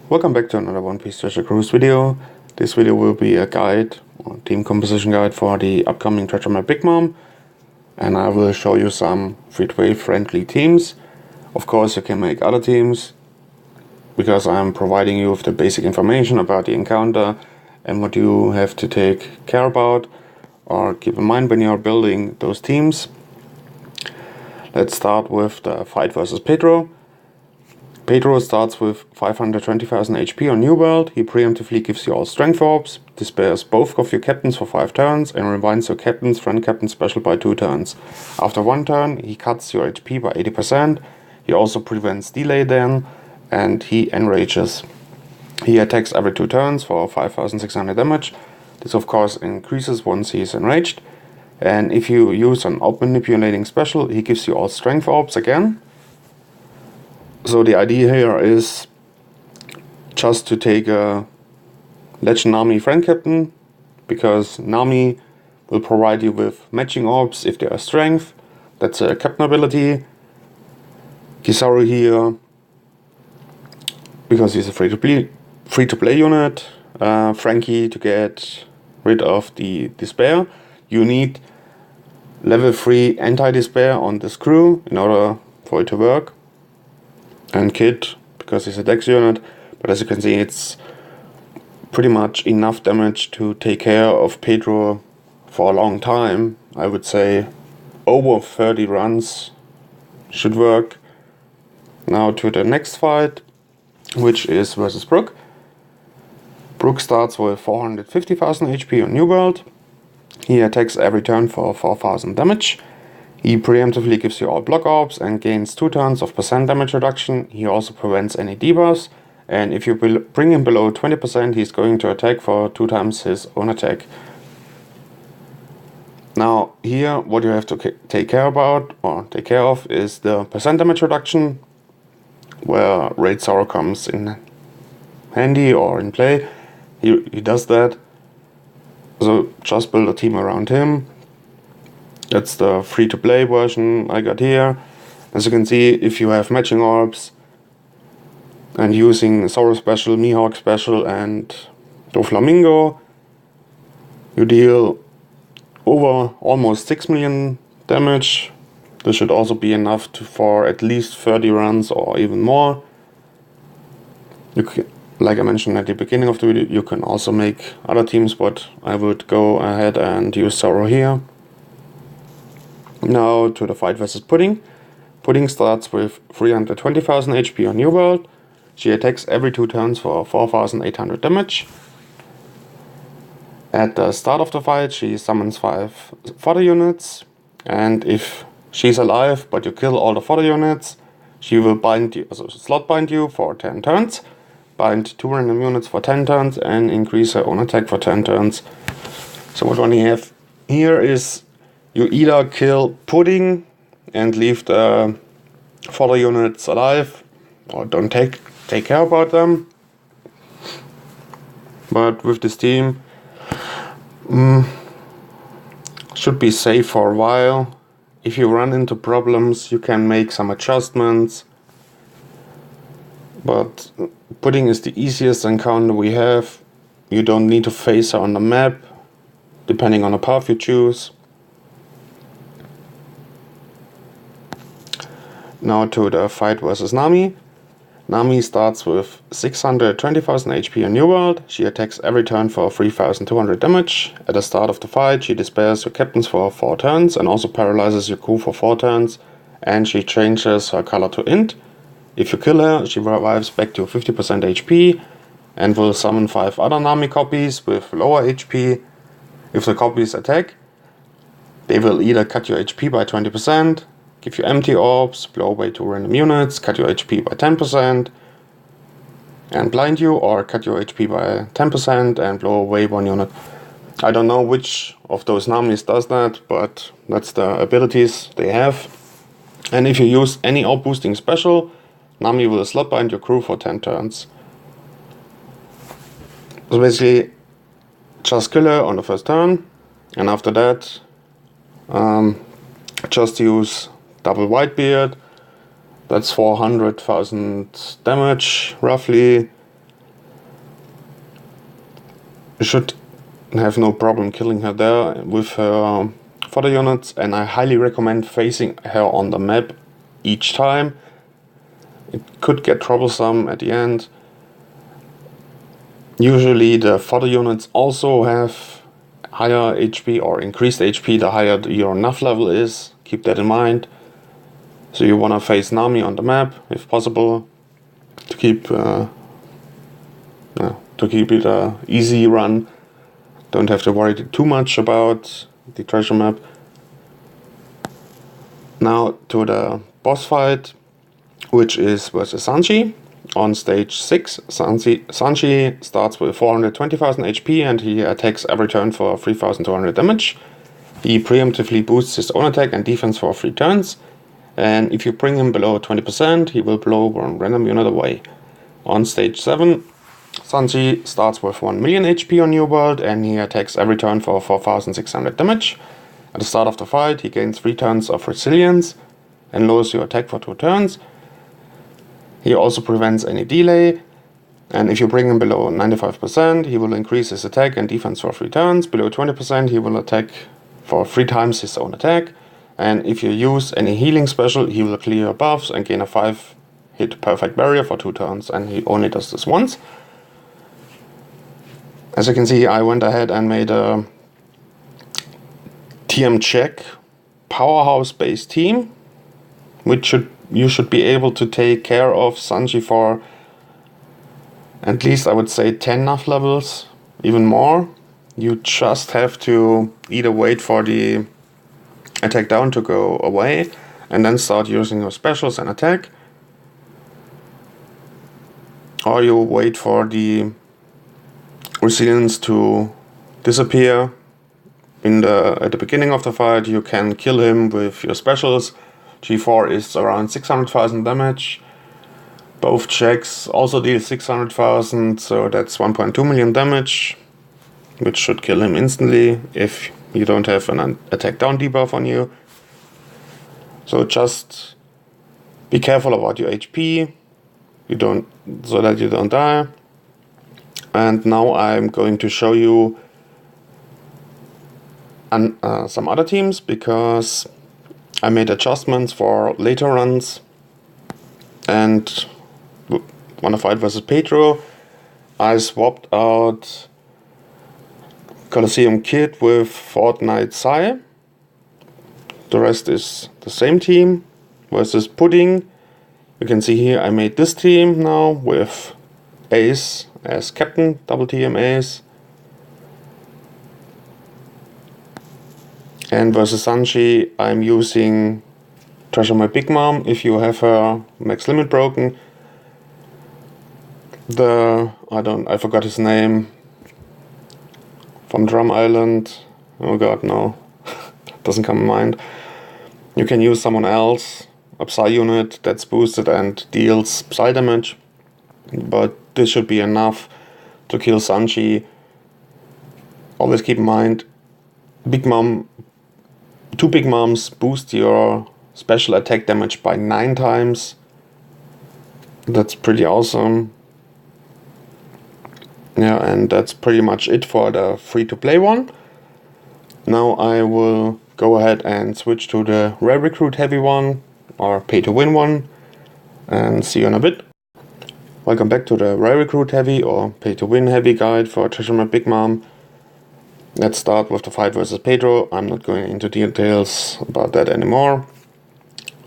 Welcome back to another One Piece Treasure Cruise video. This video will be a guide, or team composition guide for the upcoming Treasure Map Big Mom. And I will show you some free-to-play friendly teams. Of course you can make other teams, because I'm providing you with the basic information about the encounter and what you have to take care about or keep in mind when you're building those teams. Let's start with the fight versus Pedro. Pedro starts with 520,000 HP on New World. He preemptively gives you all strength orbs, despairs both of your captains for 5 turns, and rewinds your captain's friend captain special by 2 turns. After 1 turn, he cuts your HP by 80%. He also prevents delay then, and he enrages. He attacks every 2 turns for 5,600 damage. This of course increases once he is enraged. And if you use an out-manipulating special, he gives you all strength orbs again. So the idea here is just to take a Legend Nami friend captain, because Nami will provide you with matching orbs if they are strength. That's a captain ability. Kizaru here, because he's a free-to-play unit. Frankie to get rid of the despair. You need level 3 anti-despair on this crew in order for it to work. And Kid, because he's a dex unit, but as you can see it's pretty much enough damage to take care of Pedro for a long time. I would say over 30 runs should work. Now to the next fight, which is versus Brooke. Brooke starts with 450,000 HP on New World. He attacks every turn for 4,000 damage. He preemptively gives you all block orbs and gains 2 turns of percent damage reduction. He also prevents any debuffs, and if you bring him below 20%, he's going to attack for 2 times his own attack. Now here what you have to take care of is the percent damage reduction, where Raid Zoro comes in handy or in play. He does that, so just build a team around him. That's the free-to-play version I got here. As you can see, if you have matching orbs and using Zoro special, Mihawk special and Doflamingo, you deal over almost 6 million damage. This should also be enough for at least 30 runs or even more. Like I mentioned at the beginning of the video, you can also make other teams, but I would go ahead and use Zoro here. Now to the fight versus Pudding. Pudding starts with 320,000 HP on New World. She attacks every 2 turns for 4,800 damage. At the start of the fight, she summons 5 fodder units, and if she's alive but you kill all the fodder units, she will slot bind you for 10 turns, bind 2 random units for 10 turns, and increase her own attack for 10 turns. So what we have here is you either kill Pudding and leave the fodder units alive, or don't take care about them. But with this team, should be safe for a while. If you run into problems, you can make some adjustments. But Pudding is the easiest encounter we have. You don't need to face her on the map, depending on the path you choose. Now to the fight versus Nami. Nami starts with 620,000 HP on New World. She attacks every turn for 3,200 damage. At the start of the fight, she despairs your captains for 4 turns and also paralyzes your crew for 4 turns. And she changes her color to Int. If you kill her, she revives back to 50% HP and will summon 5 other Nami copies with lower HP. If the copies attack, they will either cut your HP by 20%, give you empty orbs, blow away 2 random units, cut your HP by 10%, and blind you, or cut your HP by 10% and blow away 1 unit. I don't know which of those Namis does that, but that's the abilities they have. And if you use any orb boosting special, Nami will slot bind your crew for 10 turns. So basically, just kill her on the first turn, and after that, just use double Whitebeard. That's 400,000 damage roughly. You should have no problem killing her there with her fodder units, and I highly recommend facing her on the map each time. It could get troublesome at the end. Usually the fodder units also have higher HP or increased HP the higher your NAF level is. Keep that in mind. So you want to face Nami on the map if possible to keep it a easy run. Don't have to worry too much about the treasure map. Now to the boss fight, which is versus Sanji. On stage 6, Sanji starts with 420,000 HP and he attacks every turn for 3,200 damage. He preemptively boosts his own attack and defense for 3 turns. And if you bring him below 20%, he will blow one random unit away. On stage 7, Sanji starts with 1 million HP on New World and he attacks every turn for 4,600 damage. At the start of the fight, he gains 3 turns of resilience and lowers your attack for 2 turns. He also prevents any delay, and if you bring him below 95%, he will increase his attack and defense for 3 turns. Below 20%, he will attack for 3 times his own attack. And if you use any healing special, he will clear your buffs and gain a 5-hit perfect barrier for 2 turns, and he only does this once. As you can see, I went ahead and made a TM check powerhouse-based team, which you should be able to take care of Sanji for at least, I would say, 10 NAF levels, even more. You just have to either wait for the attack down to go away and then start using your specials and attack, or you wait for the resilience to disappear. At the beginning of the fight, you can kill him with your specials. G4 is around 600,000 damage. Both checks also deal 600,000, so that's 1.2 million damage, which should kill him instantly if you don't have an attack down debuff on you. So just be careful about your HP, so that you don't die. And now I'm going to show you some other teams, because I made adjustments for later runs and want to fight versus Pedro. I swapped out Colosseum Kid with Fortnite Psy. The rest is the same team. Versus Pudding, you can see here I made this team now with Ace as captain, double TM Ace. And versus Sanji, I'm using Treasure My Big Mom if you have her max limit broken. I forgot his name. From Drum Island. Oh god, no. Doesn't come to mind. You can use someone else, a Psy unit that's boosted and deals Psy damage. But this should be enough to kill Sanji. Always keep in mind, two Big Moms boost your special attack damage by 9 times. That's pretty awesome. Yeah, and that's pretty much it for the free-to-play one. Now I will go ahead and switch to the Rare Recruit Heavy one, or pay-to-win one, and see you in a bit. Welcome back to the Rare Recruit Heavy or pay-to-win heavy guide for Treasure My Big Mom. Let's start with the fight versus Pedro. I'm not going into details about that anymore.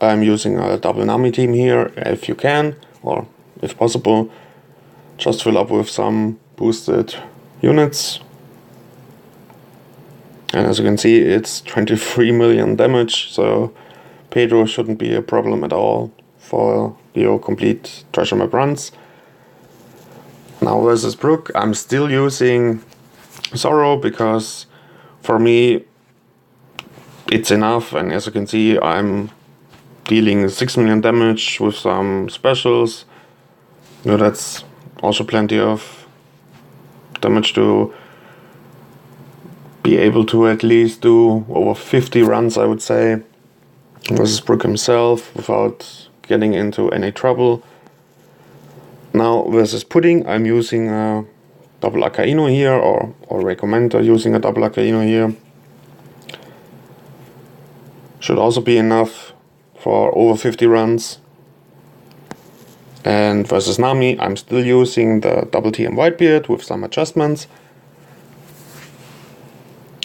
I'm using a double Nami team here, if you can, or if possible. Just fill up with some boosted units. And as you can see, it's 23 million damage, so Pedro shouldn't be a problem at all for your complete treasure map runs. Now versus Brooke, I'm still using Sorrow because for me it's enough, and as you can see I'm dealing 6 million damage with some specials. That's also plenty of damage to be able to at least do over 50 runs, I would say, versus Brooke himself without getting into any trouble. Now versus Pudding, I'm using a double Akainu here, or recommend using a double Akainu here. Should also be enough for over 50 runs. And versus Nami, I'm still using the double TM Whitebeard with some adjustments.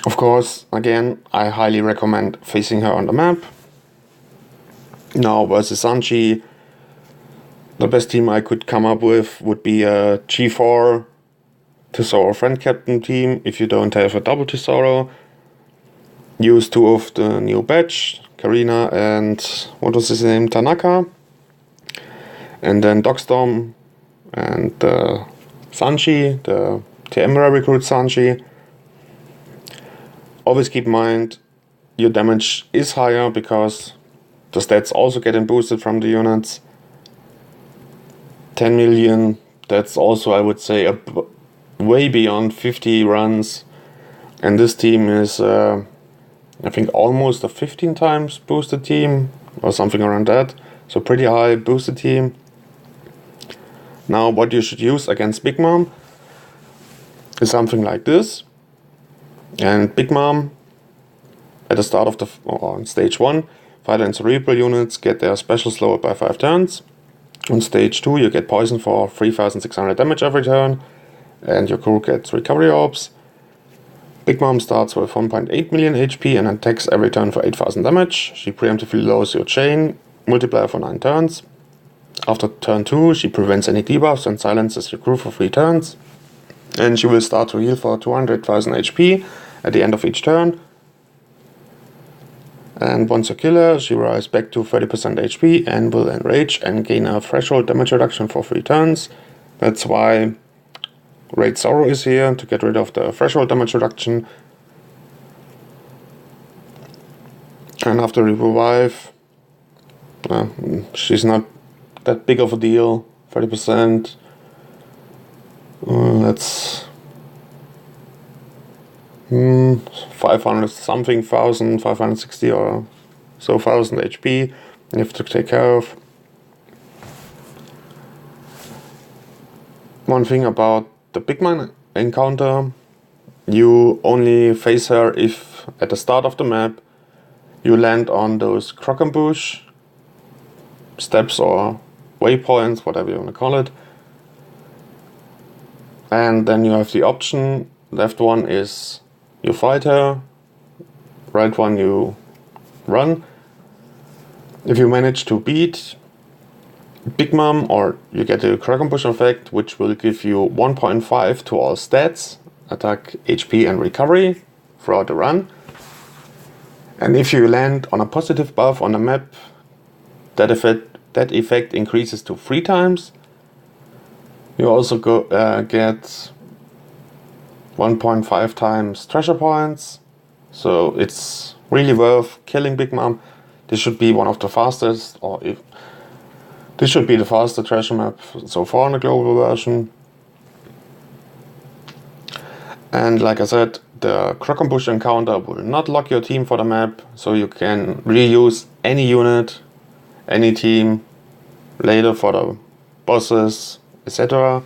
Of course, again, I highly recommend facing her on the map. Now versus Sanji, the best team I could come up with would be a G4 Tesoro Friend Captain team. If you don't have a double Tesoro, use two of the new batch, Karina and what was his name, Tanaka. And then Dogstorm and Sanji, the TM recruit Sanji. Always keep in mind your damage is higher because the stats also getting boosted from the units. 10 million, that's also, I would say, way beyond 50 runs. And this team is, I think, almost a 15 times boosted team or something around that. So pretty high boosted team. Now what you should use against Big Mom is something like this. And Big Mom, at the start of on stage 1, Fighter and Cerebral units get their special slowed by 5 turns. On stage 2 you get poison for 3600 damage every turn, and your crew gets recovery orbs. Big Mom starts with 1.8 million HP and attacks every turn for 8000 damage. She preemptively lowers your chain multiplier for 9 turns. After turn 2, she prevents any debuffs and silences your crew for 3 turns. And she will start to heal for 200,000 HP at the end of each turn. And once you kill her, she rises back to 30% HP and will enrage and gain a threshold damage reduction for 3 turns. That's why Raid Zoro is here, to get rid of the threshold damage reduction. And after revive, she's not that big of a deal, 30%. That's 500 something thousand, 560 or so thousand HP you have to take care of. One thing about the Big Mom encounter, you only face her if at the start of the map you land on those croc-ambush steps or waypoints, whatever you want to call it. And then you have the option, left one is you fight her, right one you run. If you manage to beat Big Mom, or you get a croc-ambush effect, which will give you 1.5 to all stats, attack, HP and recovery throughout the run. And if you land on a positive buff on the map, that effect increases to 3 times. You also get 1.5 times treasure points, so it's really worth killing Big Mom. This should be one of the fastest, this should be the fastest treasure map so far in the global version. And like I said, the croc-ambush encounter will not lock your team for the map, so you can reuse any unit, any team later for the bosses, etc.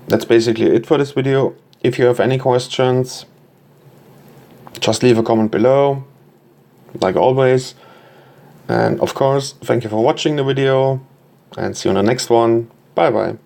That's basically it for this video. If you have any questions, just leave a comment below, like always. And of course, thank you for watching the video, and see you on the next one. Bye bye.